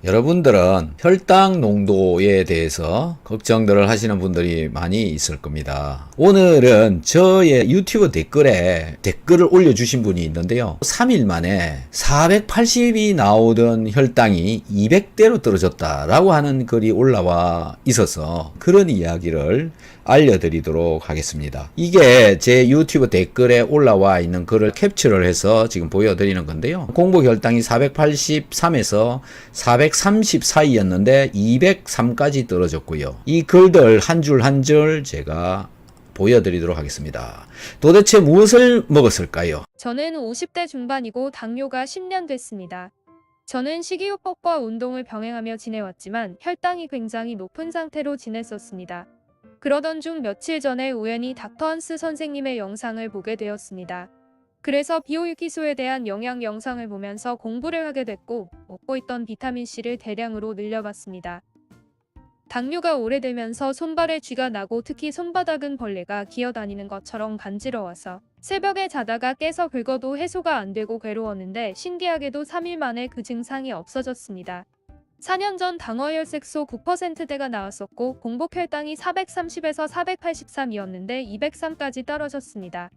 여러분들은 혈당 농도에 대해서 걱정들을 하시는 분들이 많이 있을 겁니다. 오늘은 저의 유튜브 댓글에 댓글을 올려주신 분이 있는데요. 3일 만에 480이 나오던 혈당이 200대로 떨어졌다라고 하는 글이 올라와 있어서 그런 이야기를 알려드리도록 하겠습니다. 이게 제 유튜브 댓글에 올라와 있는 글을 캡처를 해서 지금 보여드리는 건데요. 공복 혈당이 483에서 430 사이였는데 203까지 떨어졌고요. 이 글들 한 줄 한 줄 제가 보여드리도록 하겠습니다. 도대체 무엇을 먹었을까요? 저는 50대 중반이고 당뇨가 10년 됐습니다. 저는 식이요법과 운동을 병행하며 지내왔지만 혈당이 굉장히 높은 상태로 지냈었습니다. 그러던 중 며칠 전에 우연히 닥터 한스 선생님의 영상을 보게 되었습니다. 그래서 비오유키소에 대한 영양 영상을 보면서 공부를 하게 됐고 먹고 있던 비타민C를 대량으로 늘려봤습니다. 당뇨가 오래되면서 손발에 쥐가 나고 특히 손바닥은 벌레가 기어다니는 것처럼 간지러워서 새벽에 자다가 깨서 긁어도 해소가 안 되고 괴로웠는데 신기하게도 3일 만에 그 증상이 없어졌습니다. 4년 전 당어혈색소 9%대가 나왔었고 공복 혈당이 430에서 483이었는데 203까지 떨어졌습니다.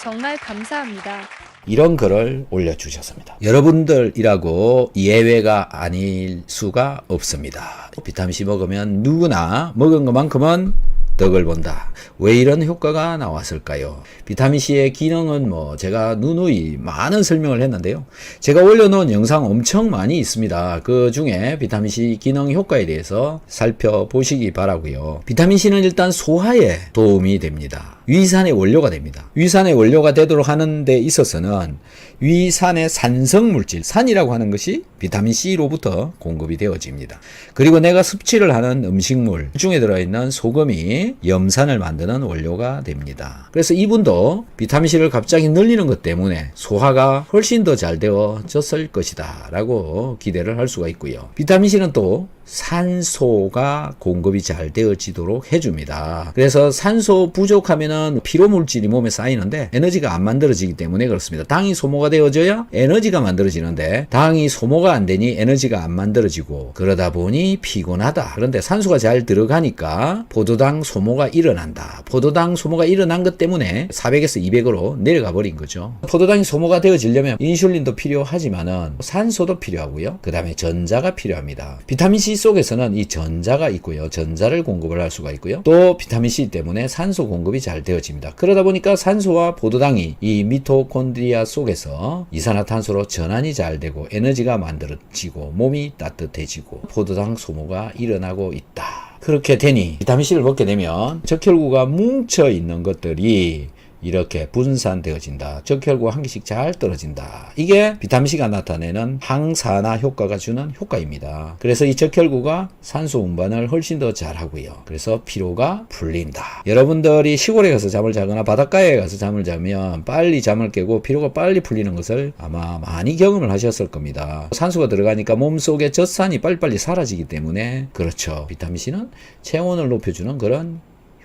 정말 감사합니다. 이런 글을 올려주셨습니다. 여러분들이라고 예외가 아닐 수가 없습니다. 비타민C 먹으면 누구나 먹은 것만큼은 덕을 본다. 왜 이런 효과가 나왔을까요? 비타민C의 기능은 제가 누누이 많은 설명을 했는데요. 제가 올려놓은 영상 엄청 많이 있습니다. 그 중에 비타민C 기능 효과에 대해서 살펴보시기 바라고요. 비타민C는 일단 소화에 도움이 됩니다. 위산의 원료가 됩니다. 위산의 원료가 되도록 하는 데 있어서는 위산의 산성물질, 산이라고 하는 것이 비타민C로부터 공급이 되어집니다. 그리고 내가 섭취를 하는 음식물 중에 들어있는 소금이 염산을 만드는 원료가 됩니다. 그래서 이분도 비타민C를 갑자기 늘리는 것 때문에 소화가 훨씬 더 잘 되어졌을 것이다 라고 기대를 할 수가 있고요. 비타민C는 또 산소가 공급이 잘 되어지도록 해줍니다. 그래서 산소 부족하면은 피로물질이 몸에 쌓이는데 에너지가 안 만들어지기 때문에 그렇습니다. 당이 소모가 되어져야 에너지가 만들어지는데 당이 소모가 안 되니 에너지가 안 만들어지고 그러다 보니 피곤하다. 그런데 산소가 잘 들어가니까 포도당 소모가 일어난다. 포도당 소모가 일어난 것 때문에 400에서 200으로 내려가 버린 거죠. 포도당이 소모가 되어지려면 인슐린도 필요하지만은 산소도 필요하고요. 그 다음에 전자가 필요합니다. 비타민C 속에서는 이 전자가 있고요. 전자를 공급을 할 수가 있고요. 또 비타민C 때문에 산소 공급이 잘 되어집니다. 그러다 보니까 산소와 포도당이 이 미토콘드리아 속에서 이산화탄소로 전환이 잘 되고 에너지가 만들어지고 몸이 따뜻해지고 포도당 소모가 일어나고 있다. 그렇게 되니 비타민C를 먹게 되면 적혈구가 뭉쳐 있는 것들이 이렇게 분산되어진다. 적혈구 한 개씩 잘 떨어진다. 이게 비타민C가 나타내는 항산화 효과가 주는 효과입니다. 그래서 이 적혈구가 산소 운반을 훨씬 더 잘하고요. 그래서 피로가 풀린다. 여러분들이 시골에 가서 잠을 자거나 바닷가에 가서 잠을 자면 빨리 잠을 깨고 피로가 빨리 풀리는 것을 아마 많이 경험을 하셨을 겁니다. 산소가 들어가니까 몸속에 젖산이 빨리빨리 사라지기 때문에 그렇죠. 비타민C는 체온을 높여주는 그런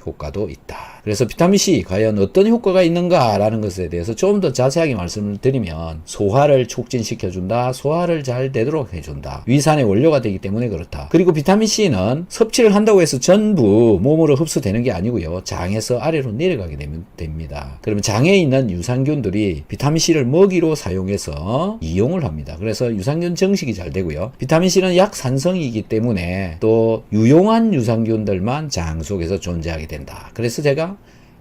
효과도 있다. 그래서 비타민C 과연 어떤 효과가 있는가라는 것에 대해서 좀 더 자세하게 말씀을 드리면 소화를 촉진시켜준다. 소화를 잘 되도록 해준다. 위산의 원료가 되기 때문에 그렇다. 그리고 비타민C는 섭취를 한다고 해서 전부 몸으로 흡수되는 게 아니고요. 장에서 아래로 내려가게 됩니다. 그러면 장에 있는 유산균들이 비타민C를 먹이로 사용해서 이용을 합니다. 그래서 유산균 정식이 잘 되고요. 비타민C는 약산성이기 때문에 또 유용한 유산균들만 장 속에서 존재하게 된다. 그래서 제가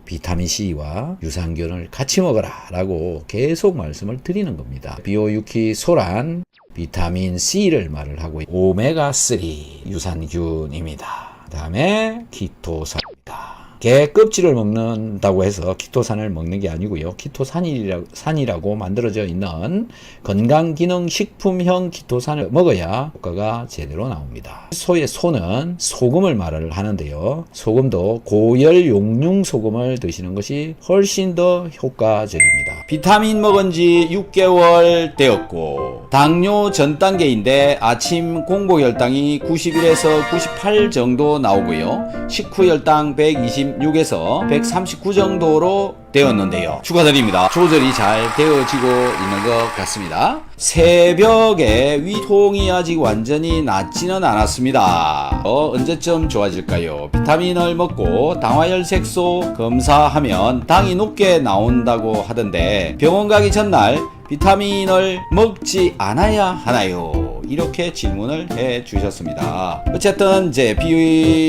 비타민C와 유산균을 같이 먹어라 라고 계속 말씀을 드리는 겁니다. 비오유키소란 비타민C를 말을 하고 오메가3 유산균입니다. 그 다음에 키토산입니다. 개 껍질을 먹는다고 해서 키토산을 먹는 게 아니고요. 키토산이라고 만들어져 있는 건강기능식품형 키토산을 먹어야 효과가 제대로 나옵니다. 소의 소는 소금을 말을 하는데요. 소금도 고열 용융 소금을 드시는 것이 훨씬 더 효과적입니다. 비타민 먹은 지 6개월 되었고 당뇨 전 단계인데 아침 공복 혈당이 91에서 98 정도 나오고요. 식후 혈당 120 136에서 139 정도로 되었는데요. 축하드립니다. 조절이 잘 되어지고 있는 것 같습니다. 새벽에 위통이 아직 완전히 낫지는 않았습니다. 언제쯤 좋아질까요? 비타민을 먹고 당화혈색소 검사하면 당이 높게 나온다고 하던데 병원 가기 전날 비타민을 먹지 않아야 하나요? 이렇게 질문을 해 주셨습니다. 어쨌든 이제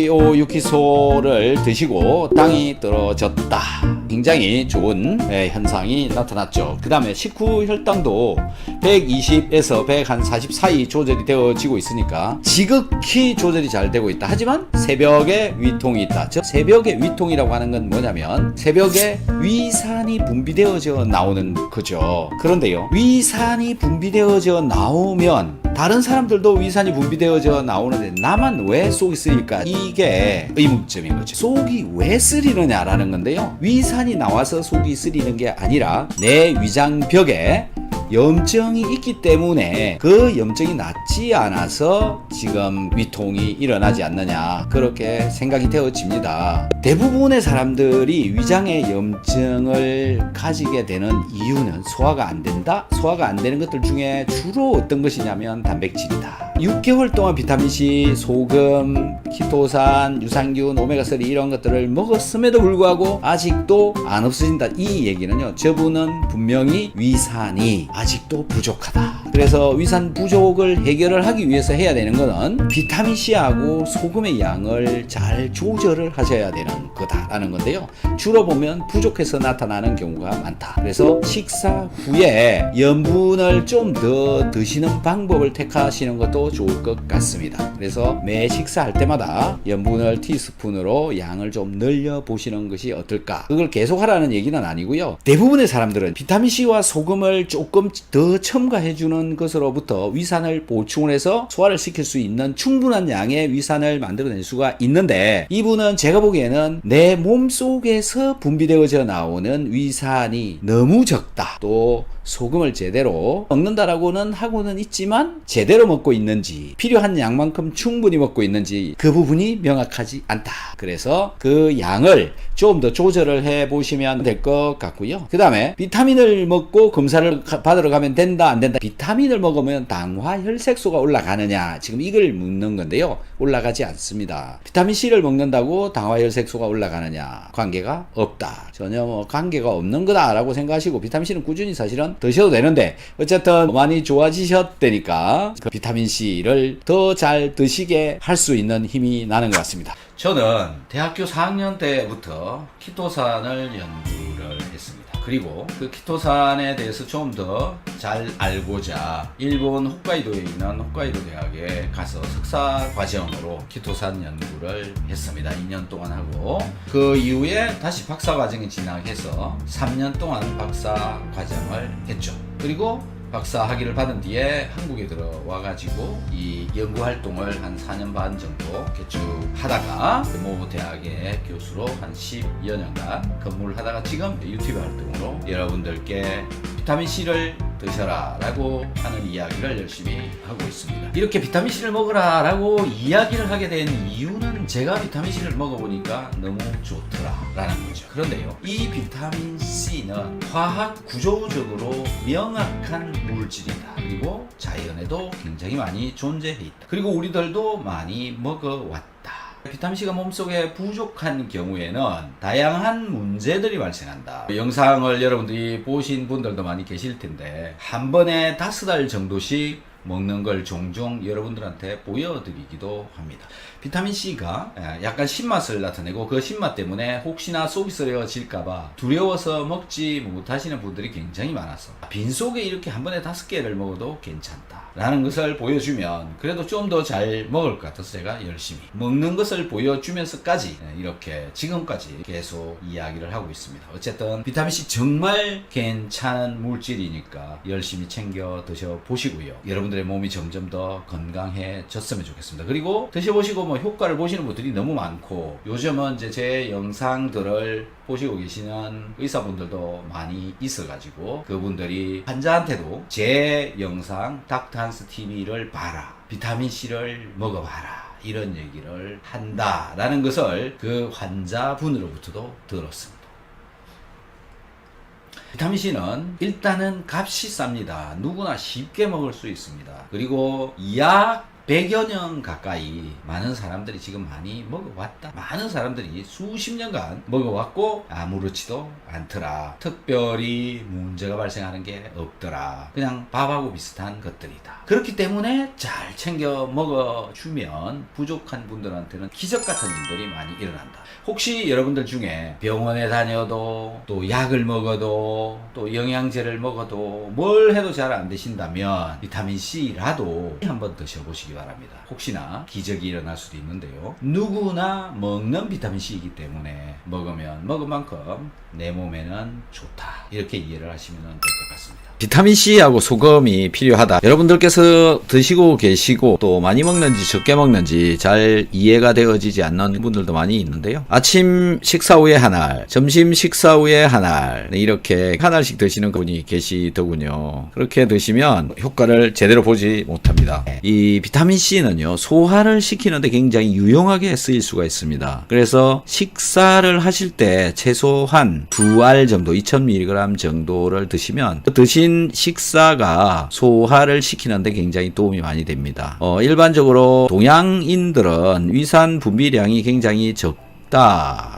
비오유키소를 드시고 당이 떨어졌다. 굉장히 좋은 현상이 나타났죠. 그 다음에 식후 혈당도 120에서 140 사이 조절이 되어지고 있으니까 지극히 조절이 잘 되고 있다. 하지만 새벽에 위통이 있다. 즉 새벽에 위통이라고 하는 건 뭐냐면 새벽에 위산이 분비되어져 나오는 거죠. 그런데요, 위산이 분비되어져 나오면 다른 사람들도 위산이 분비되어져 나오는데 나만 왜 속이 쓰릴까? 이게 의문점인 거죠. 속이 왜 쓰리느냐라는 건데요, 위산이 나와서 속이 쓰리는 게 아니라 내 위장벽에 염증이 있기 때문에 그 염증이 낫지 않아서 지금 위통이 일어나지 않느냐, 그렇게 생각이 되어집니다. 대부분의 사람들이 위장에 염증을 가지게 되는 이유는 소화가 안 된다? 소화가 안 되는 것들 중에 주로 어떤 것이냐면 단백질이다. 6개월 동안 비타민C, 소금, 키토산, 유산균, 오메가3 이런 것들을 먹었음에도 불구하고 아직도 안 없어진다. 이 얘기는요, 저분은 분명히 위산이 아직도 부족하다. 그래서 위산 부족을 해결을 하기 위해서 해야 되는 거는 비타민C하고 소금의 양을 잘 조절을 하셔야 되는 거다라는 건데요, 주로 보면 부족해서 나타나는 경우가 많다. 그래서 식사 후에 염분을 좀 더 드시는 방법을 택하시는 것도 좋을 것 같습니다. 그래서 매 식사할 때마다 염분을 티스푼으로 양을 좀 늘려 보시는 것이 어떨까. 그걸 계속 하라는 얘기는 아니고요, 대부분의 사람들은 비타민C와 소금을 조금 더 첨가해 주는 것으로부터 위산을 보충을 해서 소화를 시킬 수 있는 충분한 양의 위산을 만들어낼 수가 있는데, 이분은 제가 보기에는 내 몸속에서 분비되어져 나오는 위산이 너무 적다. 또 소금을 제대로 먹는다라고는 하고는 있지만 제대로 먹고 있는지, 필요한 양만큼 충분히 먹고 있는지 그 부분이 명확하지 않다. 그래서 그 양을 좀 더 조절을 해 보시면 될 것 같고요. 그 다음에 비타민을 먹고 검사를 받으러 가면 된다 안 된다. 비타민을 먹으면 당화혈색소가 올라가느냐, 지금 이걸 묻는 건데요, 올라가지 않습니다. 비타민C를 먹는다고 당화혈색소가 올라가느냐, 관계가 없다. 전혀 관계가 없는 거다라고 생각하시고 비타민C는 꾸준히 사실은 드셔도 되는데, 어쨌든 많이 좋아지셨다니까 그 비타민C를 더 잘 드시게 할 수 있는 힘이 나는 것 같습니다. 저는 대학교 4학년 때부터 키토산을 연구를 했습니다. 그리고 그 키토산에 대해서 좀 더 잘 알고자 일본 홋카이도에 있는 홋카이도 대학에 가서 석사 과정으로 키토산 연구를 했습니다. 2년 동안 하고 그 이후에 다시 박사 과정에 진학해서 3년 동안 박사 과정을 했죠. 그리고 박사 학위를 받은 뒤에 한국에 들어와 가지고 이 연구 활동을 한 4년 반 정도 개쭉 하다가 모 대학의 교수로 한 10여 년간 근무를 하다가 지금 유튜브 활동으로 여러분들께 비타민C를 드셔라 라고 하는 이야기를 열심히 하고 있습니다. 이렇게 비타민C를 먹으라 라고 이야기를 하게 된 이유는 제가 비타민C를 먹어보니까 너무 좋더라 라는 거죠. 그런데요, 이 비타민C는 화학 구조적으로 명확한 물질이다. 그리고 자연에도 굉장히 많이 존재해 있다. 그리고 우리들도 많이 먹어왔다. 비타민C가 몸속에 부족한 경우에는 다양한 문제들이 발생한다. 영상을 여러분들이 보신 분들도 많이 계실 텐데 한 번에 5알 정도씩 먹는 걸 종종 여러분들한테 보여드리기도 합니다. 비타민C가 약간 신맛을 나타내고 그 신맛 때문에 혹시나 속이 쓰려질까봐 두려워서 먹지 못하시는 분들이 굉장히 많았어. 빈속에 이렇게 한 번에 5개를 먹어도 괜찮다 라는 것을 보여주면 그래도 좀 더 잘 먹을 것 같아서 제가 열심히 먹는 것을 보여주면서까지 이렇게 지금까지 계속 이야기를 하고 있습니다. 어쨌든 비타민C 정말 괜찮은 물질이니까 열심히 챙겨 드셔보시고요. 여러분들의 몸이 점점 더 건강해졌으면 좋겠습니다. 그리고 드셔보시고 뭐 효과를 보시는 분들이 너무 많고, 요즘은 이제 제 영상들을 보시고 계시는 의사분들도 많이 있어가지고 그분들이 환자한테도 제 영상 닥터한스 TV를 봐라, 비타민C를 먹어봐라 이런 얘기를 한다라는 것을 그 환자분으로부터도 들었습니다. 비타민C는 일단은 값이 쌉니다. 누구나 쉽게 먹을 수 있습니다. 그리고 약 100여 년 가까이 많은 사람들이 지금 많이 먹어왔다. 많은 사람들이 수십 년간 먹어왔고 아무렇지도 않더라. 특별히 문제가 발생하는 게 없더라. 그냥 밥하고 비슷한 것들이다. 그렇기 때문에 잘 챙겨 먹어주면 부족한 분들한테는 기적 같은 일들이 많이 일어난다. 혹시 여러분들 중에 병원에 다녀도 또 약을 먹어도 또 영양제를 먹어도 뭘 해도 잘 안 되신다면 비타민C라도 한번 드셔보시기 바랍니다. 혹시나 기적이 일어날 수도 있는데요. 누구나 먹는 비타민C이기 때문에 먹으면 먹은 만큼 내 몸에는 좋다. 이렇게 이해를 하시면 될 것 같습니다. 비타민C하고 소금이 필요하다. 여러분들께서 드시고 계시고 또 많이 먹는지 적게 먹는지 잘 이해가 되어지지 않는 분들도 많이 있는데요. 아침 식사 후에 한 알, 점심 식사 후에 한 알, 이렇게 한 알씩 드시는 분이 계시더군요. 그렇게 드시면 효과를 제대로 보지 못합니다. 이 비타민C는요, 소화를 시키는데 굉장히 유용하게 쓰일 수가 있습니다. 그래서 식사를 하실 때 최소한 2알 정도, 2000mg 정도를 드시면 드신 식사가 소화를 시키는데 굉장히 도움이 많이 됩니다. 일반적으로 동양인들은 위산 분비량이 굉장히 적다.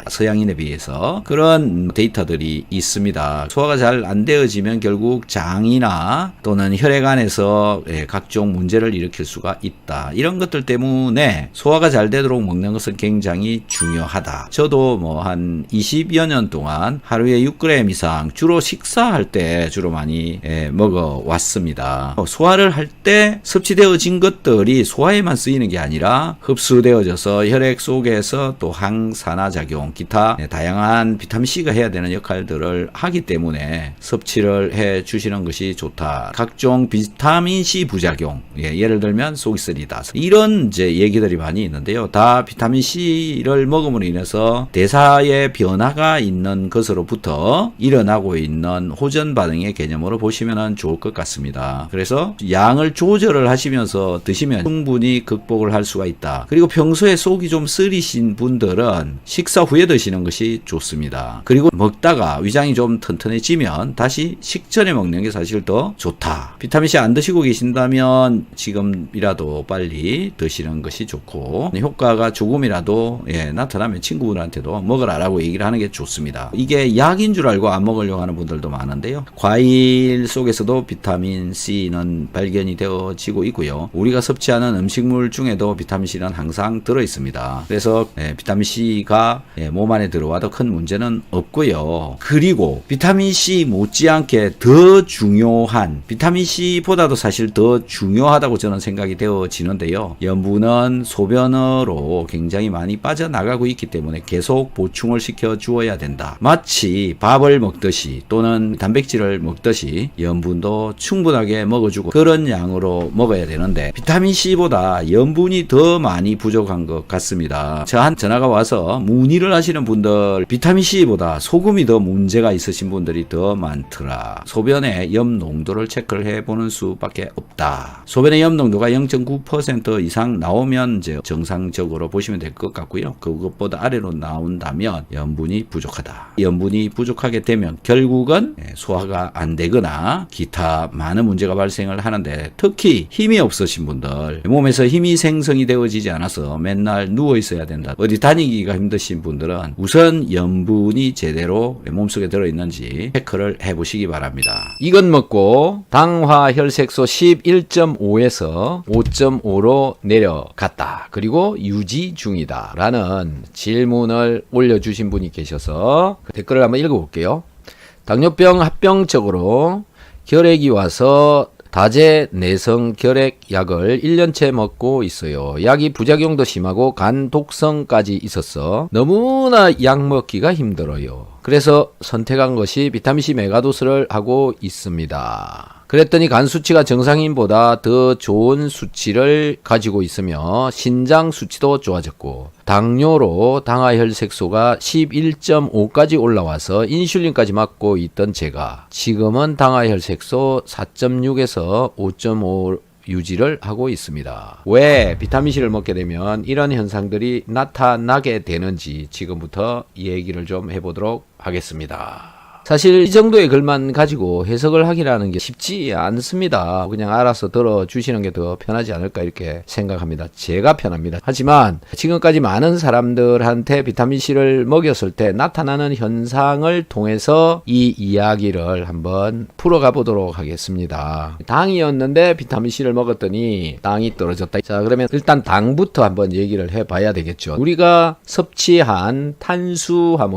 서양인에 비해서 그런 데이터들이 있습니다. 소화가 잘 안 되어지면 결국 장이나 또는 혈액 안에서 각종 문제를 일으킬 수가 있다. 이런 것들 때문에 소화가 잘 되도록 먹는 것은 굉장히 중요하다. 저도 뭐 한 20여 년 동안 하루에 6g 이상 주로 식사할 때 주로 많이 먹어 왔습니다. 소화를 할 때 섭취되어진 것들이 소화에만 쓰이는 게 아니라 흡수되어져서 혈액 속에서 또 항산화작용, 기타 다양한 비타민C가 해야 되는 역할들을 하기 때문에 섭취를 해 주시는 것이 좋다. 각종 비타민C 부작용, 예를 들면 속이 쓰리다. 이런 이제 얘기들이 많이 있는데요. 다 비타민C를 먹음으로 인해서 대사의 변화가 있는 것으로부터 일어나고 있는 호전 반응의 개념으로 보시면 좋을 것 같습니다. 그래서 양을 조절을 하시면서 드시면 충분히 극복을 할 수가 있다. 그리고 평소에 속이 좀 쓰리신 분들은 식사 후에 드시는 것이 좋습니다. 그리고 먹다가 위장이 좀 튼튼해지면 다시 식전에 먹는 게 사실 더 좋다. 비타민C 안 드시고 계신다면 지금이라도 빨리 드시는 것이 좋고, 효과가 조금이라도 나타나면 친구분한테도 먹으라라고 얘기를 하는 게 좋습니다. 이게 약인 줄 알고 안 먹으려고 하는 분들도 많은데요. 과일 속에서도 비타민C는 발견이 되어지고 있고요. 우리가 섭취하는 음식물 중에도 비타민C는 항상 들어있습니다. 그래서 비타민C가 몸 안에 들어와도 큰 문제는 없고요. 그리고 비타민C 못지않게 더 중요한, 비타민C보다도 사실 더 중요하다고 저는 생각이 되어지는데요. 염분은 소변으로 굉장히 많이 빠져나가고 있기 때문에 계속 보충을 시켜 주어야 된다. 마치 밥을 먹듯이 또는 단백질을 먹듯이 염분도 충분하게 먹어주고 그런 양으로 먹어야 되는데 비타민C보다 염분이 더 많이 부족한 것 같습니다. 저한 전화가 와서 문의를 하시는 분들, 비타민C보다 소금이 더 문제가 있으신 분들이 더 많더라. 소변의 염 농도를 체크를 해보는 수밖에 없다. 소변의 염 농도가 0.9% 이상 나오면 이제 정상적으로 보시면 될 것 같고요. 그것보다 아래로 나온다면 염분이 부족하다. 염분이 부족하게 되면 결국은 소화가 안 되거나 기타 많은 문제가 발생을 하는데, 특히 힘이 없으신 분들, 몸에서 힘이 생성이 되어지지 않아서 맨날 누워 있어야 된다. 어디 다니기가 힘드신 분들은 우선 염분이 제대로 몸속에 들어있는지 체크를 해보시기 바랍니다. 이것 먹고 당화혈색소 11.5에서 5.5로 내려갔다. 그리고 유지 중이다. 라는 질문을 올려주신 분이 계셔서 그 댓글을 한번 읽어볼게요. 당뇨병 합병증으로 결핵이 와서 다제 내성 결핵 약을 1년째 먹고 있어요. 약이 부작용도 심하고 간 독성까지 있어서 너무나 약 먹기가 힘들어요. 그래서 선택한 것이 비타민C 메가도스를 하고 있습니다. 그랬더니 간 수치가 정상인보다 더 좋은 수치를 가지고 있으며 신장 수치도 좋아졌고, 당뇨로 당화혈색소가 11.5까지 올라와서 인슐린까지 맞고 있던 제가 지금은 당화혈색소 4.6에서 5.5 유지를 하고 있습니다. 왜 비타민C를 먹게 되면 이런 현상들이 나타나게 되는지 지금부터 얘기를 좀 해보도록 하겠습니다. 사실 이 정도의 글만 가지고 해석을 하기라는 게 쉽지 않습니다. 그냥 알아서 들어주시는 게 더 편하지 않을까 이렇게 생각합니다. 제가 편합니다. 하지만 지금까지 많은 사람들한테 비타민C를 먹였을 때 나타나는 현상을 통해서 이 이야기를 한번 풀어가 보도록 하겠습니다. 당이었는데 비타민C를 먹었더니 당이 떨어졌다. 자, 그러면 일단 당부터 한번 얘기를 해봐야 되겠죠. 우리가 섭취한 탄수화물이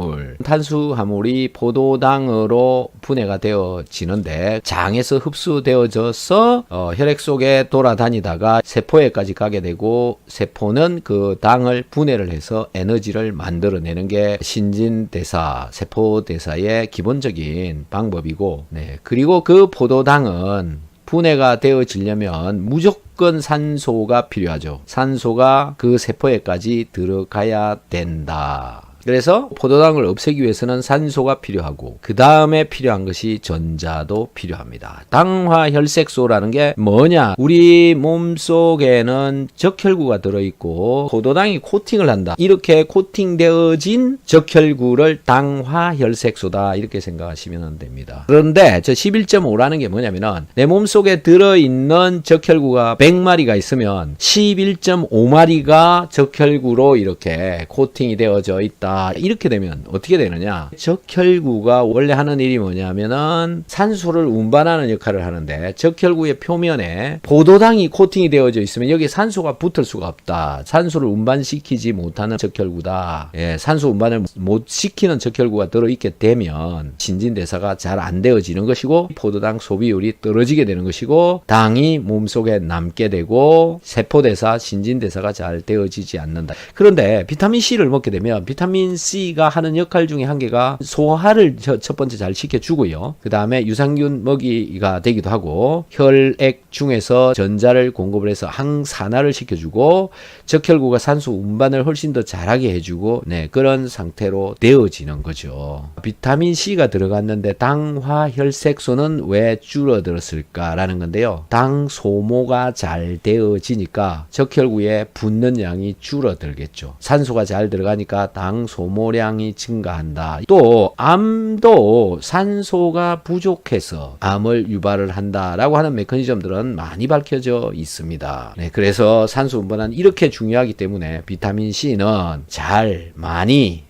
포도당 으로 분해가 되어지는데 장에서 흡수되어져서 혈액 속에 돌아다니다가 세포에까지 가게 되고 세포는 그 당을 분해를 해서 에너지를 만들어내는 게 신진대사, 세포대사의 기본적인 방법이고, 그리고 그 포도당은 분해가 되어지려면 무조건 산소가 필요하죠. 산소가 그 세포에까지 들어가야 된다. 그래서 포도당을 없애기 위해서는 산소가 필요하고 그 다음에 필요한 것이 전자도 필요합니다. 당화혈색소라는 게 뭐냐? 우리 몸속에는 적혈구가 들어있고 포도당이 코팅을 한다. 이렇게 코팅되어진 적혈구를 당화혈색소다 이렇게 생각하시면 됩니다. 그런데 저 11.5라는 게 뭐냐면은 내 몸속에 들어있는 적혈구가 100마리가 있으면 11.5마리가 적혈구로 이렇게 코팅이 되어져 있다. 이렇게 되면 어떻게 되느냐? 적혈구가 원래 하는 일이 뭐냐면은 산소를 운반하는 역할을 하는데 적혈구의 표면에 포도당이 코팅이 되어져 있으면 여기 산소가 붙을 수가 없다. 산소를 운반시키지 못하는 적혈구다. 산소 운반을 못 시키는 적혈구가 들어있게 되면 신진대사가 잘 안 되어지는 것이고 포도당 소비율이 떨어지게 되는 것이고 당이 몸속에 남게 되고 세포대사, 신진대사가 잘 되어지지 않는다. 그런데 비타민C를 먹게 되면 비타민C가 하는 역할 중에 한 개가 소화를 첫 번째 잘 시켜주고요. 그 다음에 유산균 먹이가 되기도 하고 혈액 중에서 전자를 공급을 해서 항산화를 시켜주고 적혈구가 산소 운반을 훨씬 더 잘하게 해주고 그런 상태로 되어지는 거죠. 비타민C가 들어갔는데 당화혈색소는 왜 줄어들었을까라는 건데요. 당 소모가 잘 되어지니까 적혈구에 붙는 양이 줄어들겠죠. 산소가 잘 들어가니까 당 소모량이 증가한다. 또 암도 산소가 부족해서 암을 유발을 한다라고 하는 메커니즘들은 많이 밝혀져 있습니다. 그래서 산소 운반은 이렇게 중요하기 때문에 비타민C는 잘 많이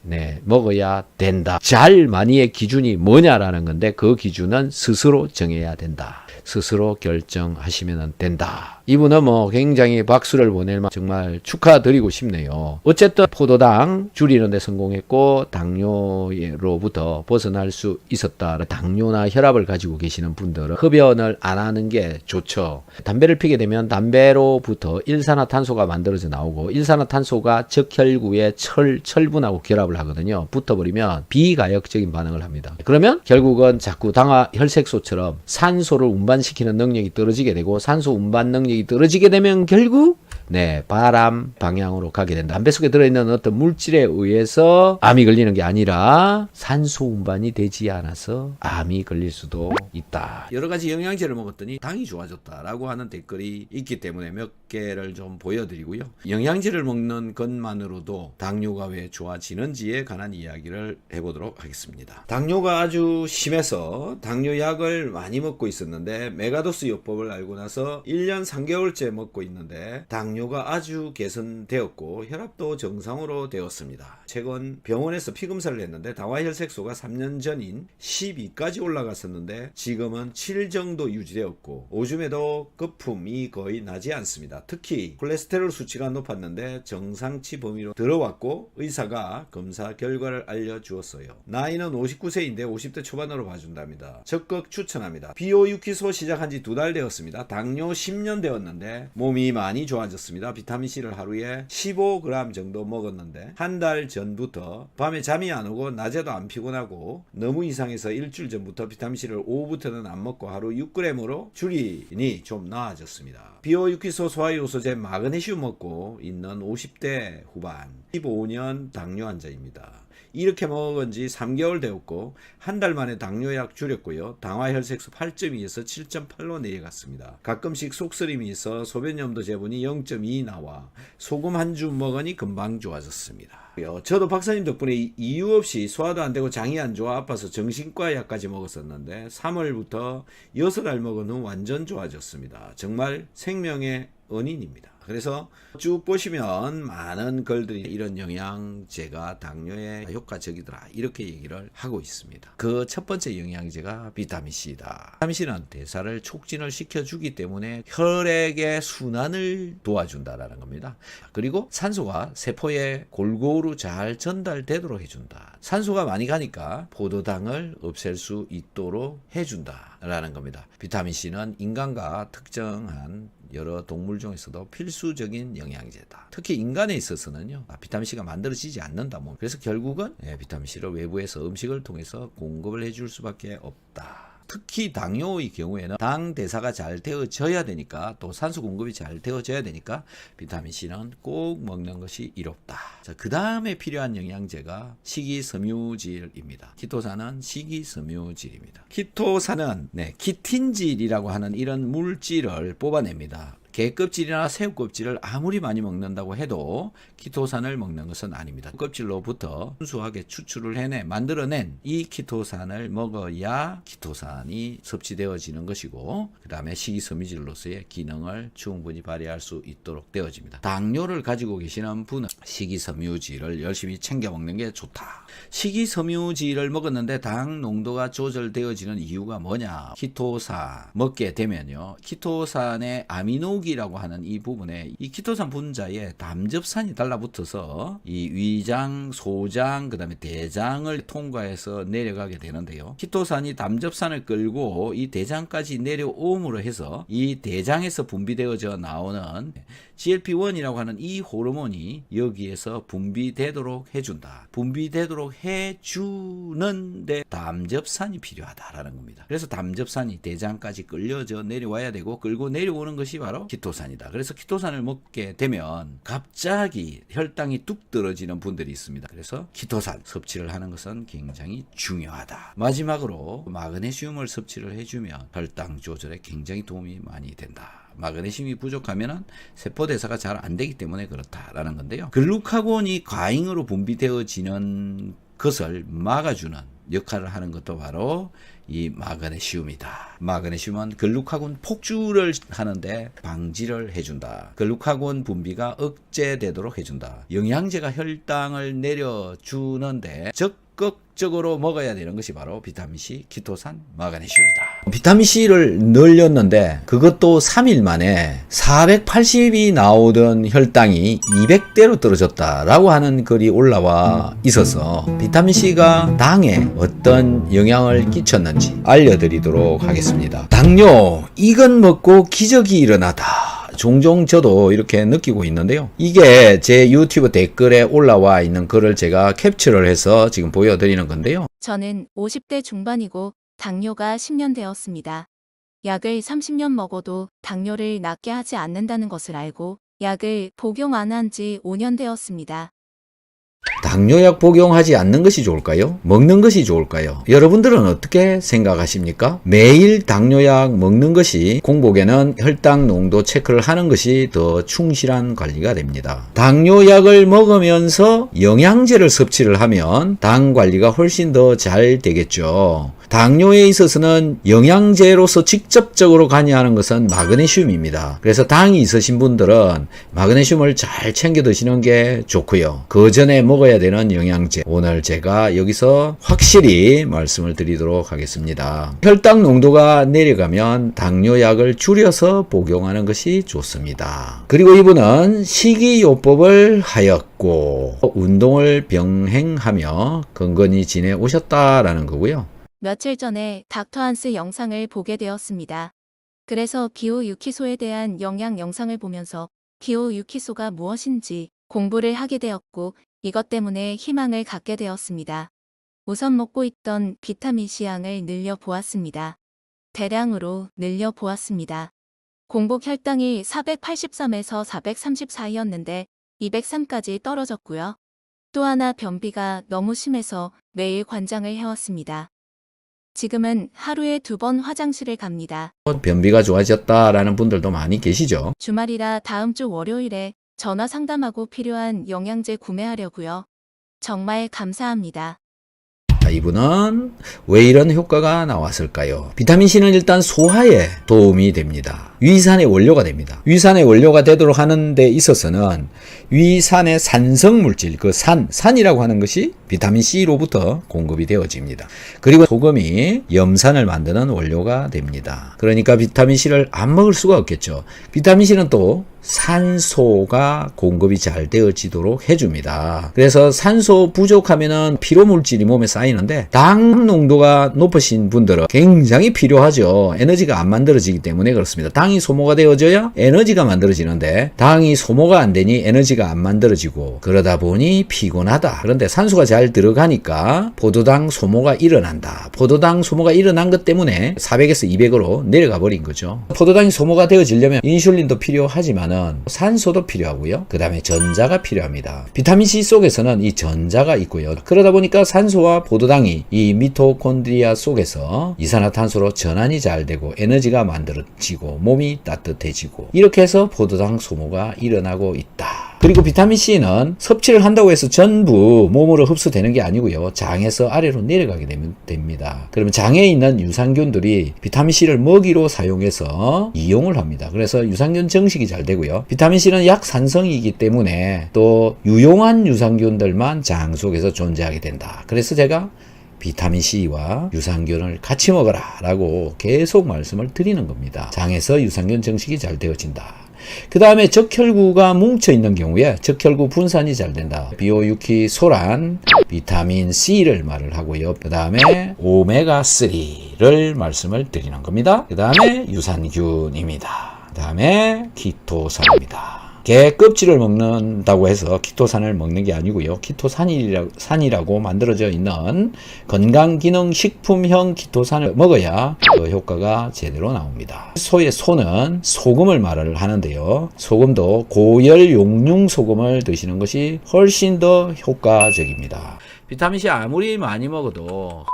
먹어야 된다. 잘 많이의 기준이 뭐냐라는 건데 그 기준은 스스로 정해야 된다. 스스로 결정하시면 된다. 이분은 굉장히 박수를 보낼 만 정말 축하드리고 싶네요. 어쨌든 포도당 줄이는 데 성공했고 당뇨로부터 벗어날 수 있었다. 당뇨나 혈압을 가지고 계시는 분들은 흡연을 안 하는 게 좋죠. 담배를 피게 되면 담배로부터 일산화탄소가 만들어져 나오고 일산화탄소가 적혈구에 철분하고 결합을 하거든요. 붙어버리면 비가역적인 반응을 합니다. 그러면 결국은 자꾸 당화혈색소처럼 산소를 운반시키는 능력이 떨어지게 되고 산소 운반 능력이 떨어지게 되면 결국 바람 방향으로 가게 된다. 담배 속에 들어있는 어떤 물질에 의해서 암이 걸리는 게 아니라 산소 운반이 되지 않아서 암이 걸릴 수도 있다. 여러 가지 영양제를 먹었더니 당이 좋아졌다라고 하는 댓글이 있기 때문에 몇 개를 좀 보여드리고요. 영양제를 먹는 것만으로도 당뇨가 왜 좋아지는지에 관한 이야기를 해보도록 하겠습니다. 당뇨가 아주 심해서 당뇨약을 많이 먹고 있었는데 메가도스 요법을 알고 나서 1년 3개월째 먹고 있는데 당뇨가 아주 개선되었고 혈압도 정상으로 되었습니다. 최근 병원에서 피검사를 했는데 당화혈색소가 3년 전인 12까지 올라갔었는데 지금은 7 정도 유지되었고 오줌에도 거품이 거의 나지 않습니다. 특히 콜레스테롤 수치가 높았는데 정상치 범위로 들어왔고 의사가 검사 결과를 알려주었어요. 나이는 59세인데 50대 초반으로 봐준답니다. 적극 추천합니다. 비오유키소 시작한 지 2달 되었습니다. 당뇨 10년 되었는데 몸이 많이 좋아졌습니다. 비타민C를 하루에 15g 정도 먹었는데 한 달 전부터 밤에 잠이 안 오고 낮에도 안 피곤하고 너무 이상해서 일주일 전부터 비타민C를 오후부터는 안 먹고 하루 6g으로 줄이니 좀 나아졌습니다. 비오유키소 소화효소제 마그네슘 먹고 있는 50대 후반 15년 당뇨 환자입니다. 이렇게 먹은 지 3개월 되었고 한 달 만에 당뇨약 줄였고요. 당화혈색소 8.2에서 7.8로 내려갔습니다. 가끔씩 속쓰림이 있어 소변염도 재분이 0.2 나와 소금 한 줌 먹으니 금방 좋아졌습니다. 저도 박사님 덕분에 이유 없이 소화도 안 되고 장이 안 좋아 아파서 정신과 약까지 먹었었는데 3월부터 6알 먹은 후 완전 좋아졌습니다. 정말 생명의 은인입니다. 그래서 쭉 보시면 많은 글들이 이런 영양제가 당뇨에 효과적이더라 이렇게 얘기를 하고 있습니다. 그 첫 번째 영양제가 비타민C다. 비타민C는 대사를 촉진을 시켜주기 때문에 혈액의 순환을 도와준다라는 겁니다. 그리고 산소가 세포에 골고루 잘 전달되도록 해준다. 산소가 많이 가니까 포도당을 없앨 수 있도록 해준다라는 겁니다. 비타민C는 인간과 특정한 여러 동물 중에서도 필수적인 영양제다. 특히 인간에 있어서는요, 비타민C가 만들어지지 않는다. 그래서 결국은 비타민C를 외부에서 음식을 통해서 공급을 해줄 수밖에 없다. 특히 당뇨의 경우에는 당 대사가 잘 되어져야 되니까 또 산소 공급이 잘 되어져야 되니까 비타민C는 꼭 먹는 것이 이롭다. 자, 그 다음에 필요한 영양제가 식이섬유질입니다. 키토산은 식이섬유질입니다. 키토산은 키틴질이라고 하는 이런 물질을 뽑아냅니다. 게 껍질이나 새우 껍질을 아무리 많이 먹는다고 해도 키토산을 먹는 것은 아닙니다. 껍질로부터 순수하게 추출을 만들어낸 이 키토산을 먹어야 키토산이 섭취되어지는 것이고 그 다음에 식이섬유질로서의 기능을 충분히 발휘할 수 있도록 되어집니다. 당뇨를 가지고 계시는 분은 식이섬유질을 열심히 챙겨 먹는 게 좋다. 식이섬유질을 먹었는데 당 농도가 조절되어지는 이유가 뭐냐? 키토산 먹게 되면요, 키토산의 아미노기라고 하는 이 부분에 이 키토산 분자에 담즙산이 달라붙어서 이 위장, 소장, 그 다음에 대장을 통과해서 내려가게 되는데요. 키토산이 담즙산을 끌고 이 대장까지 내려옴으로 해서 이 대장에서 분비되어져 나오는 GLP-1이라고 하는 이 호르몬이 여기에서 분비되도록 해준다. 분비되도록 해주는데 담즙산이 필요하다라는 겁니다. 그래서 담즙산이 대장까지 끌려져 내려와야 되고 끌고 내려오는 것이 바로 키토산이다. 그래서 키토산을 먹게 되면 갑자기 혈당이 뚝 떨어지는 분들이 있습니다. 그래서 키토산 섭취를 하는 것은 굉장히 중요하다. 마지막으로 마그네슘을 섭취를 해주면 혈당 조절에 굉장히 도움이 많이 된다. 마그네슘이 부족하면 세포대사가 잘 안 되기 때문에 그렇다라는 건데요. 글루카곤이 과잉으로 분비되어지는 것을 막아주는 역할을 하는 것도 바로 이 마그네슘이다. 마그네슘은 글루카곤 폭주를 하는데 방지를 해준다. 글루카곤 분비가 억제되도록 해준다. 영양제가 혈당을 내려주는데 적극적으로 먹어야 되는 것이 바로 비타민C, 키토산, 마그네슘이다. 비타민C를 늘렸는데 그것도 3일 만에 480이 나오던 혈당이 200대로 떨어졌다라고 하는 글이 올라와 있어서 비타민C가 당에 어떤 영향을 끼쳤는지 알려드리도록 하겠습니다. 당뇨, 이건 먹고 기적이 일어나다. 종종 저도 이렇게 느끼고 있는데요. 이게 제 유튜브 댓글에 올라와 있는 글을 제가 캡처를 해서 지금 보여드리는 건데요. 저는 50대 중반이고 당뇨가 10년 되었습니다. 약을 30년 먹어도 당뇨를 낫게 하지 않는다는 것을 알고 약을 복용 안 한 지 5년 되었습니다. 당뇨약 복용하지 않는 것이 좋을까요? 먹는 것이 좋을까요? 여러분들은 어떻게 생각하십니까? 매일 당뇨약 먹는 것이 공복에는 혈당 농도 체크를 하는 것이 더 충실한 관리가 됩니다. 당뇨약을 먹으면서 영양제를 섭취를 하면 당 관리가 훨씬 더 잘 되겠죠. 당뇨에 있어서는 영양제로서 직접적으로 관여하는 것은 마그네슘입니다. 그래서 당이 있으신 분들은 마그네슘을 잘 챙겨 드시는 게 좋고요. 그 전에 먹어야 되는 영양제, 오늘 제가 여기서 확실히 말씀을 드리도록 하겠습니다. 혈당 농도가 내려가면 당뇨약을 줄여서 복용하는 것이 좋습니다. 그리고 이분은 식이요법을 하였고 운동을 병행하며 건건히 지내오셨다라는 거고요. 며칠 전에 닥터 한스 영상을 보게 되었습니다. 그래서 기호 유키소에 대한 영양 영상을 보면서 기호 유키소가 무엇인지 공부를 하게 되었고 이것 때문에 희망을 갖게 되었습니다. 우선 먹고 있던 비타민C 양을 늘려 보았습니다. 대량으로 늘려 보았습니다. 공복 혈당이 483에서 434였는데 203까지 떨어졌고요. 또 하나 변비가 너무 심해서 매일 관장을 해왔습니다. 지금은 하루에 2번 화장실을 갑니다. 변비가 좋아졌다라는 분들도 많이 계시죠. 주말이라 다음 주 월요일에 전화 상담하고 필요한 영양제 구매하려고요. 정말 감사합니다. 자, 이분은 왜 이런 효과가 나왔을까요? 비타민C는 일단 소화에 도움이 됩니다. 위산의 원료가 됩니다. 위산의 원료가 되도록 하는 데 있어서는 위산의 산성물질, 그 산이라고 하는 것이 비타민C로부터 공급이 되어집니다. 그리고 소금이 염산을 만드는 원료가 됩니다. 그러니까 비타민C를 안 먹을 수가 없겠죠. 비타민C는 또 산소가 공급이 잘 되어지도록 해줍니다. 그래서 산소 부족하면은 피로물질이 몸에 쌓이는데 당 농도가 높으신 분들은 굉장히 필요하죠. 에너지가 안 만들어지기 때문에 그렇습니다. 당이 소모가 되어져야 에너지가 만들어지는데 당이 소모가 안 되니 에너지가 안 만들어지고 그러다 보니 피곤하다. 그런데 산소가 잘 들어가니까 포도당 소모가 일어난다. 포도당 소모가 일어난 것 때문에 400에서 200으로 내려가 버린 거죠. 포도당이 소모가 되어지려면 인슐린도 필요하지만 산소도 필요하고요. 그 다음에 전자가 필요합니다. 비타민C 속에서는 이 전자가 있고요. 그러다 보니까 산소와 포도당이 이 미토콘드리아 속에서 이산화탄소로 전환이 잘 되고 에너지가 만들어지고 몸이 따뜻해지고 이렇게 해서 포도당 소모가 일어나고 있다. 그리고 비타민C는 섭취를 한다고 해서 전부 몸으로 흡수되는 게 아니고요. 장에서 아래로 내려가게 되면 됩니다. 그러면 장에 있는 유산균들이 비타민C를 먹이로 사용해서 이용을 합니다. 그래서 유산균 정식이 잘 되고요. 비타민C는 약산성이기 때문에 또 유용한 유산균들만 장 속에서 존재하게 된다. 그래서 제가 비타민C와 유산균을 같이 먹어라 라고 계속 말씀을 드리는 겁니다. 장에서 유산균 정식이 잘 되어진다. 그 다음에 적혈구가 뭉쳐있는 경우에 적혈구 분산이 잘 된다. 비오유키소란, 비타민C를 말을 하고요. 그 다음에 오메가3를 말씀을 드리는 겁니다. 그 다음에 유산균입니다. 그 다음에 키토산입니다. 개 껍질을 먹는다고 해서 키토산을 먹는 게 아니고요. 키토산이라고 만들어져 있는 건강기능식품형 키토산을 먹어야 그 효과가 제대로 나옵니다. 소의 소는 소금을 말을 하는데요. 소금도 고열 용융 소금을 드시는 것이 훨씬 더 효과적입니다. 비타민C 아무리 많이 먹어도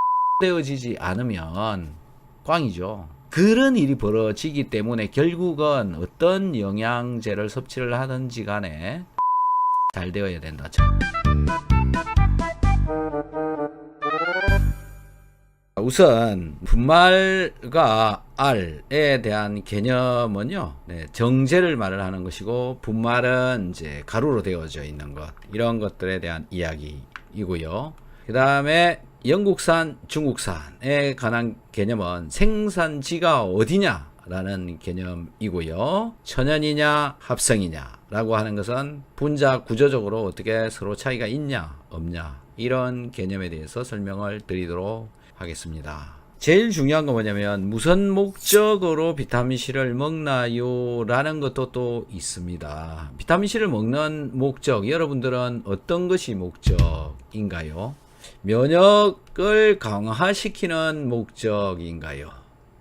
되어지지 않으면 꽝이죠. 그런 일이 벌어지기 때문에 결국은 어떤 영양제를 섭취를 하든지 간에 잘 되어야 된다. 우선 분말과 알에 대한 개념은요, 정제를 말을 하는 것이고 분말은 이제 가루로 되어져 있는 것, 이런 것들에 대한 이야기이고요. 그 다음에 영국산, 중국산에 관한 개념은 생산지가 어디냐 라는 개념이고요. 천연이냐 합성이냐 라고 하는 것은 분자 구조적으로 어떻게 서로 차이가 있냐 없냐, 이런 개념에 대해서 설명을 드리도록 하겠습니다. 제일 중요한 건 뭐냐면 무슨 목적으로 비타민C를 먹나요? 라는 것도 또 있습니다. 비타민C를 먹는 목적, 여러분들은 어떤 것이 목적인가요? 면역을 강화시키는 목적인가요?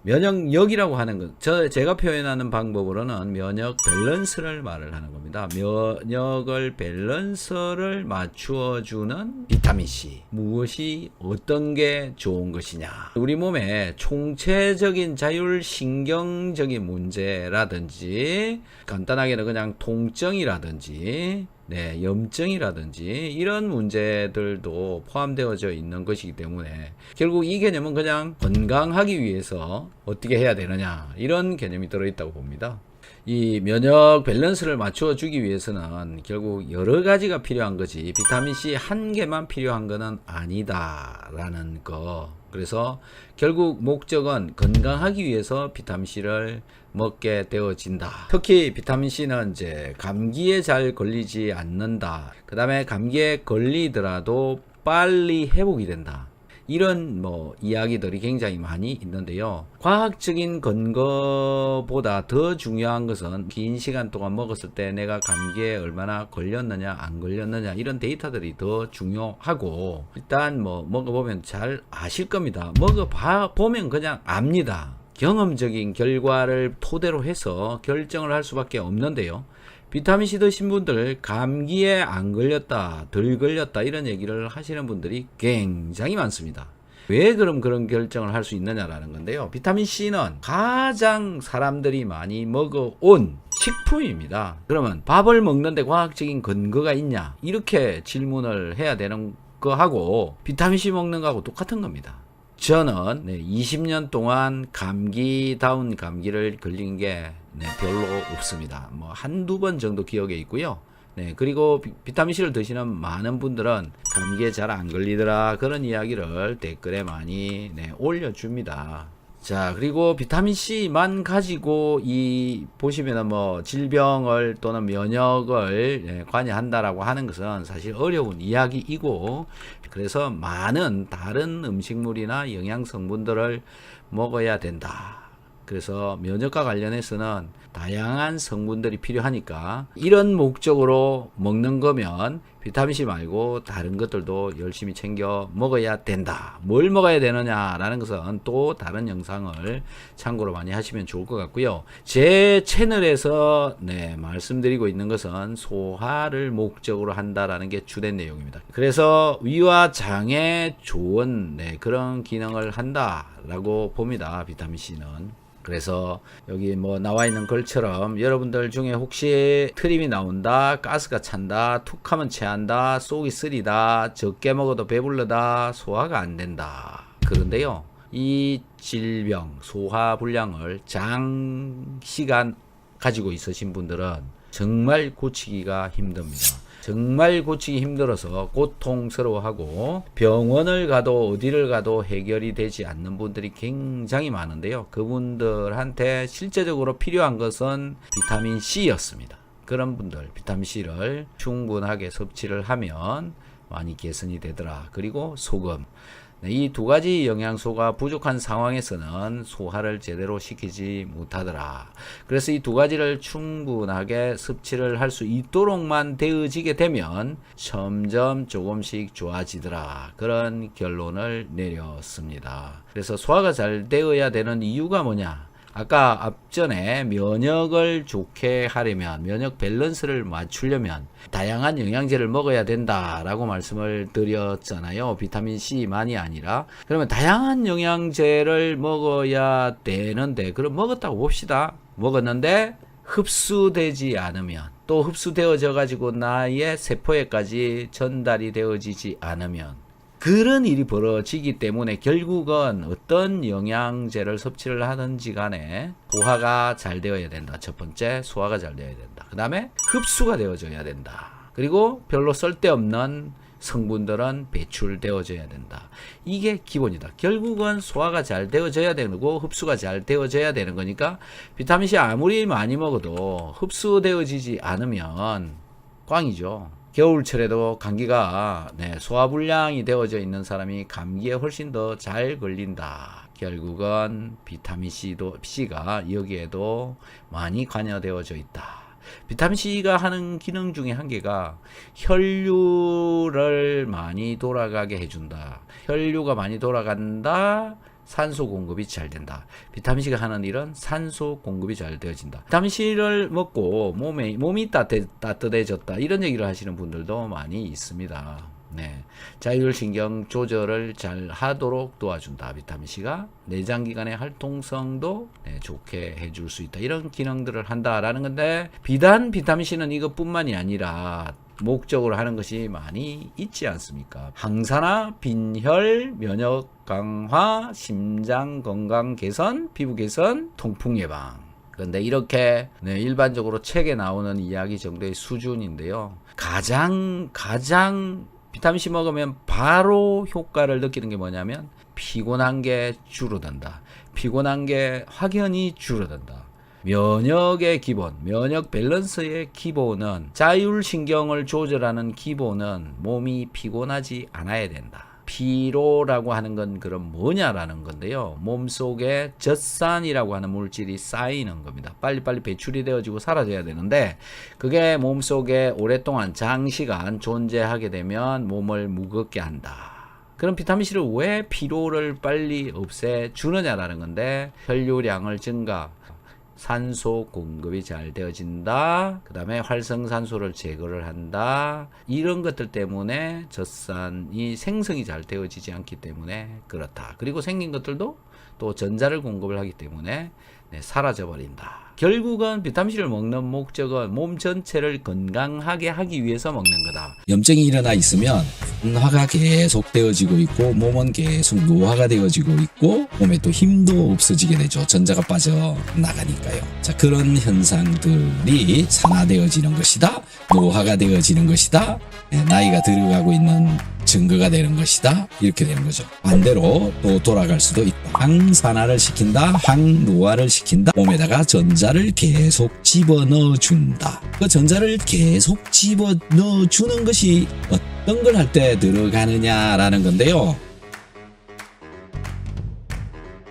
면역력이라고 하는 것, 제가 표현하는 방법으로는 면역 밸런스를 말을 하는 겁니다. 면역을 밸런스를 맞추어주는 비타민C, 무엇이 어떤 게 좋은 것이냐, 우리 몸의 총체적인 자율신경적인 문제라든지 간단하게는 그냥 통증이라든지 염증이라든지 이런 문제들도 포함되어져 있는 것이기 때문에 결국 이 개념은 그냥 건강하기 위해서 어떻게 해야 되느냐, 이런 개념이 들어있다고 봅니다. 이 면역 밸런스를 맞춰 주기 위해서는 결국 여러 가지가 필요한 거지 비타민C 한 개만 필요한 거는 아니다 라는 거. 그래서 결국 목적은 건강하기 위해서 비타민C를 먹게 되어진다. 특히 비타민C는 이제 감기에 잘 걸리지 않는다. 그 다음에 감기에 걸리더라도 빨리 회복이 된다. 이런 이야기들이 굉장히 많이 있는데요. 과학적인 근거보다 더 중요한 것은 긴 시간 동안 먹었을 때 내가 감기에 얼마나 걸렸느냐 안 걸렸느냐, 이런 데이터들이 더 중요하고, 일단 먹어보면 잘 아실 겁니다. 먹어보면 그냥 압니다. 경험적인 결과를 토대로 해서 결정을 할 수밖에 없는데요. 비타민C 드신 분들 감기에 안 걸렸다, 덜 걸렸다 이런 얘기를 하시는 분들이 굉장히 많습니다. 왜 그럼 그런 결정을 할 수 있느냐라는 건데요. 비타민C는 가장 사람들이 많이 먹어온 식품입니다. 그러면 밥을 먹는데 과학적인 근거가 있냐? 이렇게 질문을 해야 되는 거하고 비타민C 먹는 거하고 똑같은 겁니다. 저는 20년 동안 감기다운 감기를 걸린 게 별로 없습니다. 뭐 한두 번 정도 기억에 있고요. 그리고 비타민C를 드시는 많은 분들은 감기에 잘 안 걸리더라 그런 이야기를 댓글에 많이 올려줍니다. 자, 그리고 비타민C만 가지고 보시면은 뭐 질병을 또는 면역을 관여한다라고 하는 것은 사실 어려운 이야기이고, 그래서 많은 다른 음식물이나 영양 성분들을 먹어야 된다. 그래서 면역과 관련해서는 다양한 성분들이 필요하니까 이런 목적으로 먹는 거면 비타민C 말고 다른 것들도 열심히 챙겨 먹어야 된다. 뭘 먹어야 되느냐라는 것은 또 다른 영상을 참고로 많이 하시면 좋을 것 같고요. 제 채널에서 말씀드리고 있는 것은 소화를 목적으로 한다라는 게 주된 내용입니다. 그래서 위와 장에 좋은 그런 기능을 한다라고 봅니다. 비타민C는. 그래서 여기 뭐 나와 있는 글처럼 여러분들 중에 혹시 트림이 나온다, 가스가 찬다, 툭하면 체한다, 속이 쓰리다, 적게 먹어도 배불러다, 소화가 안 된다. 그런데요, 이 질병, 소화불량을 장시간 가지고 있으신 분들은 정말 고치기가 힘듭니다. 정말 고치기 힘들어서 고통스러워하고 병원을 가도 어디를 가도 해결이 되지 않는 분들이 굉장히 많은데요. 그분들한테 실제적으로 필요한 것은 비타민C였습니다. 그런 분들 비타민C를 충분하게 섭취를 하면 많이 개선이 되더라. 그리고 소금. 이 두 가지 영양소가 부족한 상황에서는 소화를 제대로 시키지 못하더라. 그래서 이 두 가지를 충분하게 섭취를 할 수 있도록만 되어지게 되면 점점 조금씩 좋아지더라. 그런 결론을 내렸습니다. 그래서 소화가 잘 되어야 되는 이유가 뭐냐? 아까 앞전에 면역을 좋게 하려면, 면역 밸런스를 맞추려면 다양한 영양제를 먹어야 된다라고 말씀을 드렸잖아요. 비타민C만이 아니라. 그러면 다양한 영양제를 먹어야 되는데, 그럼 먹었다고 봅시다. 먹었는데 흡수되지 않으면, 또 흡수되어져 가지고 나의 세포에까지 전달이 되어지지 않으면 그런 일이 벌어지기 때문에 결국은 어떤 영양제를 섭취를 하든지 간에 소화가 잘 되어야 된다. 첫 번째, 소화가 잘 되어야 된다. 그 다음에 흡수가 되어져야 된다. 그리고 별로 쓸데없는 성분들은 배출되어져야 된다. 이게 기본이다. 결국은 소화가 잘 되어져야 되고 흡수가 잘 되어져야 되는 거니까 비타민C 아무리 많이 먹어도 흡수되어지지 않으면 꽝이죠. 겨울철에도 감기가 소화불량이 되어져 있는 사람이 감기에 훨씬 더 잘 걸린다. 결국은 비타민C가 여기에도 많이 관여되어져 있다. 비타민C가 하는 기능 중에 한 개가 혈류를 많이 돌아가게 해준다. 혈류가 많이 돌아간다. 산소 공급이 잘 된다. 비타민C가 하는 일은 산소 공급이 잘 되어진다. 비타민C를 먹고 몸이 따뜻해졌다. 이런 얘기를 하시는 분들도 많이 있습니다. 자율신경 조절을 잘 하도록 도와준다. 비타민C가 내장기관의 활동성도 좋게 해줄 수 있다. 이런 기능들을 한다라는 건데, 비단 비타민C는 이것뿐만이 아니라 목적으로 하는 것이 많이 있지 않습니까? 항산화, 빈혈, 면역 강화, 심장 건강 개선, 피부 개선, 통풍 예방. 그런데 이렇게 일반적으로 책에 나오는 이야기 정도의 수준인데요. 가장 비타민C 먹으면 바로 효과를 느끼는 게 뭐냐면 피곤한 게 줄어든다. 피곤한 게 확연히 줄어든다. 면역의 기본, 면역 밸런스의 기본은, 자율신경을 조절하는 기본은 몸이 피곤하지 않아야 된다. 피로라고 하는 건 그럼 뭐냐라는 건데요. 몸속에 젖산이라고 하는 물질이 쌓이는 겁니다. 빨리빨리 배출이 되어지고 사라져야 되는데, 그게 몸속에 오랫동안 장시간 존재하게 되면 몸을 무겁게 한다. 그럼 비타민C를 왜 피로를 빨리 없애주느냐라는 건데, 혈류량을 증가, 산소 공급이 잘 되어진다. 그 다음에 활성산소를 제거를 한다. 이런 것들 때문에 젖산이 생성이 잘 되어지지 않기 때문에 그렇다. 그리고 생긴 것들도 또 전자를 공급을 하기 때문에 사라져 버린다. 결국은 비타민C를 먹는 목적은 몸 전체를 건강하게 하기 위해서 먹는 거다. 염증이 일어나 있으면 산화가 계속 되어지고 있고 몸은 계속 노화가 되어지고 있고 몸에 또 힘도 없어지게 되죠. 전자가 빠져나가니까요. 자, 그런 현상들이 산화되어지는 것이다. 노화가 되어지는 것이다. 나이가 들어가고 있는 증거가 되는 것이다. 이렇게 되는 거죠. 반대로 또 돌아갈 수도 있다. 항산화를 시킨다. 항노화를 시킨다. 몸에다가 전자를 계속 집어넣어 준다. 그 전자를 계속 집어넣어 주는 것이 어떤 걸 할 때 들어가느냐라는 건데요.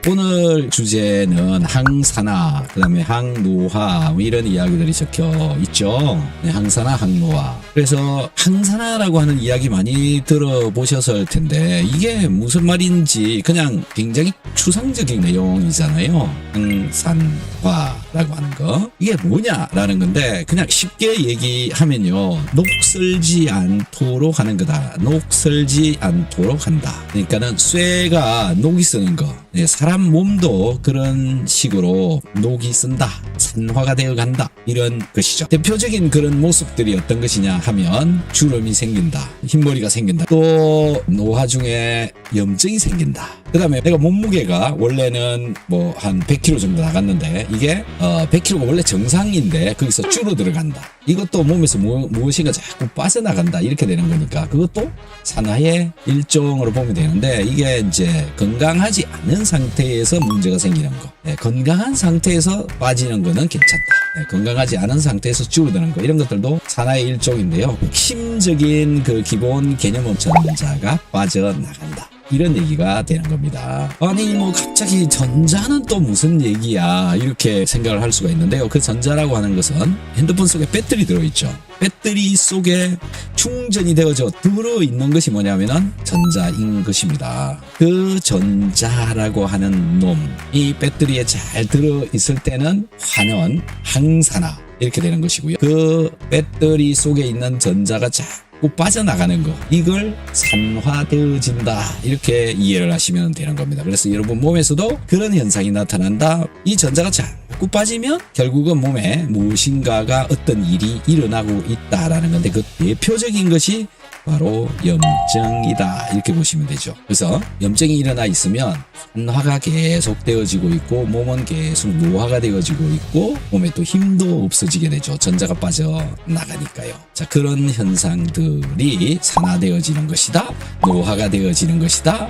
오늘 주제는 항산화, 그 다음에 항노화 뭐 이런 이야기들이 적혀 있죠. 네, 항산화, 항노화. 그래서 항산화라고 하는 이야기 많이 들어보셨을 텐데 이게 무슨 말인지 그냥 굉장히 추상적인 내용이잖아요. 항산화라고 하는 거. 이게 뭐냐라는 건데 그냥 쉽게 얘기하면요. 녹슬지 않도록 하는 거다. 녹슬지 않도록 한다. 그러니까는 쇠가 녹이 쓰는 거. 네, 사람 몸도 그런 식으로 녹이 쓴다. 산화가 되어 간다. 이런 것이죠. 대표적인 그런 모습들이 어떤 것이냐 하면 주름이 생긴다. 흰머리가 생긴다. 또 노화 중에 염증이 생긴다. 그 다음에 내가 몸무게가 원래는 뭐 한 100kg 정도 나갔는데 이게 100kg가 원래 정상인데 거기서 줄어들어간다. 이것도 몸에서 무엇인가 자꾸 빠져나간다. 이렇게 되는 거니까 그것도 산화의 일종으로 보면 되는데 이게 이제 건강하지 않은 상태에서 문제가 생기는 거. 네, 건강한 상태에서 빠지는 거는 괜찮다. 네, 건강하지 않은 상태에서 줄어드는 거 이런 것들도 산화의 일종인데요. 핵심적인 그 기본 개념은 전자가 빠져나간다. 이런 얘기가 되는 겁니다. 아니 뭐 갑자기 전자는 또 무슨 얘기야 이렇게 생각을 할 수가 있는데요. 그 전자라고 하는 것은 핸드폰 속에 배터리 들어있죠. 배터리 속에 충전이 되어져 들어있는 것이 뭐냐면은 전자인 것입니다. 그 전자라고 하는 놈이 배터리에 잘 들어있을 때는 환원, 항산화 이렇게 되는 것이고요. 그 배터리 속에 있는 전자가 자꾸 빠져나가는 거 이걸 산화되어진다 이렇게 이해를 하시면 되는 겁니다. 그래서 여러분 몸에서도 그런 현상이 나타난다. 이 전자가 자꾸 빠지면 결국은 몸에 무엇인가가 어떤 일이 일어나고 있다라는 건데 그 대표적인 것이 바로 염증이다 이렇게 보시면 되죠. 그래서 염증이 일어나 있으면 산화가 계속 되어지고 있고 몸은 계속 노화가 되어지고 있고 몸에 또 힘도 없어지게 되죠. 전자가 빠져나가니까요. 자, 그런 현상들이 산화되어지는 것이다. 노화가 되어지는 것이다.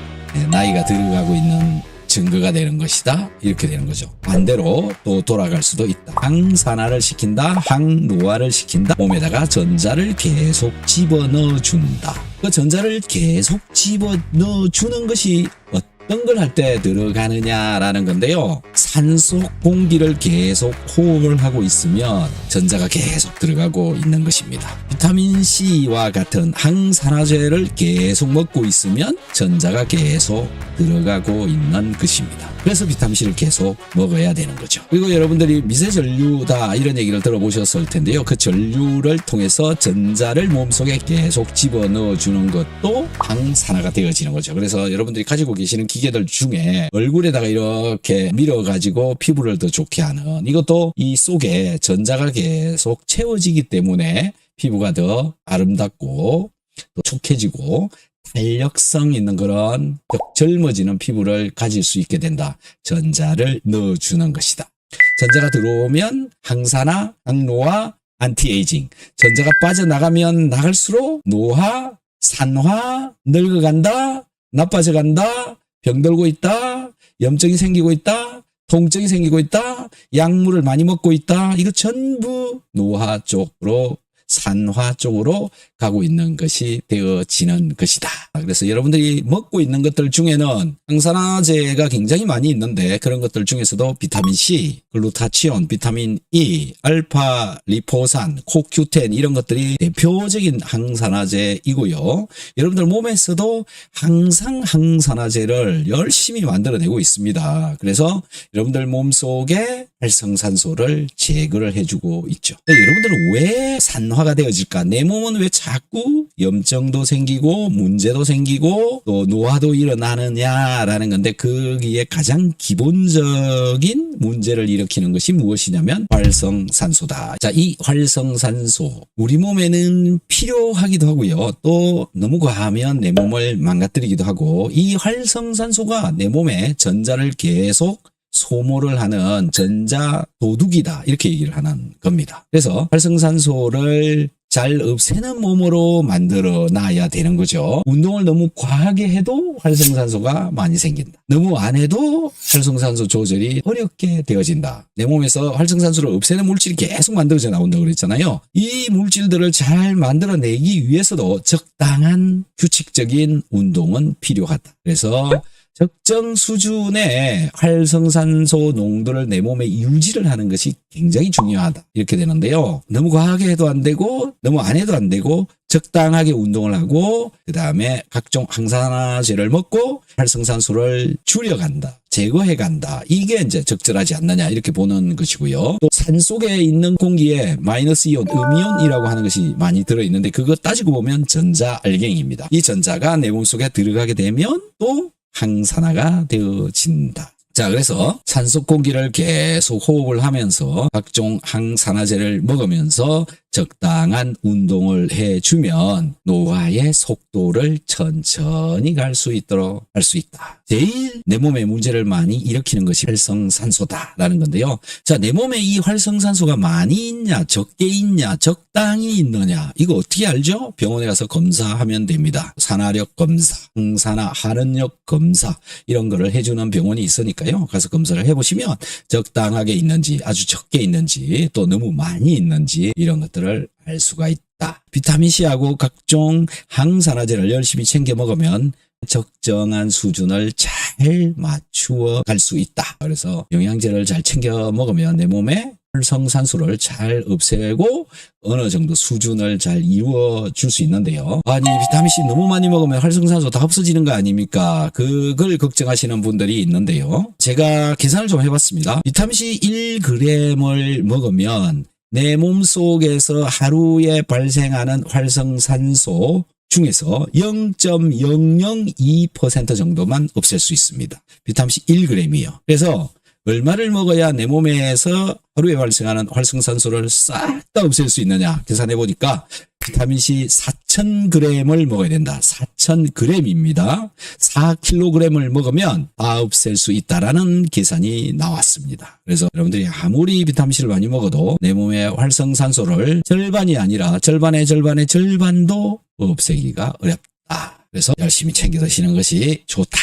나이가 들어가고 있는 증거가 되는 것이다. 이렇게 되는 거죠. 반대로 또 돌아갈 수도 있다. 항산화를 시킨다. 항노화를 시킨다. 몸에다가 전자를 계속 집어넣어 준다. 그 전자를 계속 집어넣어 주는 것이 어떤 걸 할 때 들어가느냐라는 건데요. 산소 공기를 계속 호흡을 하고 있으면 전자가 계속 들어가고 있는 것입니다. 비타민 C와 같은 항산화제를 계속 먹고 있으면 전자가 계속 들어가고 있는 것입니다. 그래서 비타민 C를 계속 먹어야 되는 거죠. 그리고 여러분들이 미세전류다 이런 얘기를 들어보셨을 텐데요. 그 전류를 통해서 전자를 몸속에 계속 집어넣어 주는 것도 항산화가 되어지는 거죠. 그래서 여러분들이 가지고 계시는 기계들 중에 얼굴에다가 이렇게 밀어가지고 피부를 더 좋게 하는 이것도 이 속에 전자가 계속 채워지기 때문에 피부가 더 아름답고 또 촉해지고 탄력성 있는 그런 젊어지는 피부를 가질 수 있게 된다. 전자를 넣어주는 것이다. 전자가 들어오면 항산화, 항노화, 안티에이징. 전자가 빠져나가면 나갈수록 노화, 산화, 늙어간다, 나빠져간다, 병들고 있다, 염증이 생기고 있다, 통증이 생기고 있다, 약물을 많이 먹고 있다. 이거 전부 노화 쪽으로 산화 쪽으로 가고 있는 것이 되어지는 것이다. 그래서 여러분들이 먹고 있는 것들 중에는 항산화제가 굉장히 많이 있는데 그런 것들 중에서도 비타민 C, 글루타치온, 비타민 E, 알파 리포산, 코큐텐 이런 것들이 대표적인 항산화제이고요. 여러분들 몸에서도 항상 항산화제를 열심히 만들어내고 있습니다. 그래서 여러분들 몸속에 활성산소를 제거를 해주고 있죠. 여러분들은 왜 산화가 되어질까? 내 몸은 왜 자꾸 염증도 생기고 문제도 생기고 또 노화도 일어나느냐라는 건데 거기에 가장 기본적인 문제를 일으키는 것이 무엇이냐면 활성산소다. 자, 이 활성산소 우리 몸에는 필요하기도 하고요. 또 너무 과하면 내 몸을 망가뜨리기도 하고 이 활성산소가 내 몸에 전자를 계속 소모를 하는 전자 도둑이다 이렇게 얘기를 하는 겁니다. 그래서 활성산소를 잘 없애는 몸으로 만들어 놔야 되는 거죠. 운동을 너무 과하게 해도 활성산소가 많이 생긴다. 너무 안 해도 활성산소 조절이 어렵게 되어진다. 내 몸에서 활성산소를 없애는 물질이 계속 만들어져 나온다고 그랬잖아요. 이 물질들을 잘 만들어내기 위해서도 적당한 규칙적인 운동은 필요하다. 그래서 적정 수준의 활성산소 농도를 내 몸에 유지를 하는 것이 굉장히 중요하다. 이렇게 되는데요. 너무 과하게 해도 안 되고 너무 안 해도 안 되고 적당하게 운동을 하고 그 다음에 각종 항산화제를 먹고 활성산소를 줄여간다. 제거해간다. 이게 이제 적절하지 않느냐 이렇게 보는 것이고요. 또 산속에 있는 공기에 마이너스 이온, 음이온이라고 하는 것이 많이 들어있는데 그거 따지고 보면 전자알갱입니다. 이 전자가 내 몸속에 들어가게 되면 또 항산화가 되어진다. 자, 그래서 산속 공기를 계속 호흡을 하면서 각종 항산화제를 먹으면서 적당한 운동을 해주면 노화의 속도를 천천히 갈 수 있도록 할 수 있다. 제일 내 몸에 문제를 많이 일으키는 것이 활성산소다라는 건데요. 자, 내 몸에 이 활성산소가 많이 있냐, 적게 있냐, 적당히 있느냐 이거 어떻게 알죠? 병원에 가서 검사하면 됩니다. 산화력 검사, 항산화 할은력 검사 이런 거를 해주는 병원이 있으니까요. 가서 검사를 해보시면 적당하게 있는지 아주 적게 있는지 또 너무 많이 있는지 이런 것들을 알 수가 있다. 비타민C하고 각종 항산화제를 열심히 챙겨 먹으면 적정한 수준을 잘 맞추어 갈 수 있다. 그래서 영양제를 잘 챙겨 먹으면 내 몸에 활성산소를 잘 없애고 어느 정도 수준을 잘 이루어 줄 수 있는데요. 아니 비타민C 너무 많이 먹으면 활성산소 다 없어지는 거 아닙니까? 그걸 걱정하시는 분들이 있는데요. 제가 계산을 좀 해봤습니다. 비타민C 1g을 먹으면 내 몸속에서 하루에 발생하는 활성산소 중에서 0.002% 정도만 없앨 수 있습니다. 비타민C 1g이요. 그래서 얼마를 먹어야 내 몸에서 하루에 발생하는 활성산소를 싹 다 없앨 수 있느냐 계산해 보니까 비타민C 4,000g을 먹어야 된다. 4,000g입니다. 4kg을 먹으면 다 없앨 수 있다라는 계산이 나왔습니다. 그래서 여러분들이 아무리 비타민C를 많이 먹어도 내 몸의 활성산소를 절반이 아니라 절반의 절반도 없애기가 어렵다. 그래서 열심히 챙겨 드시는 것이 좋다.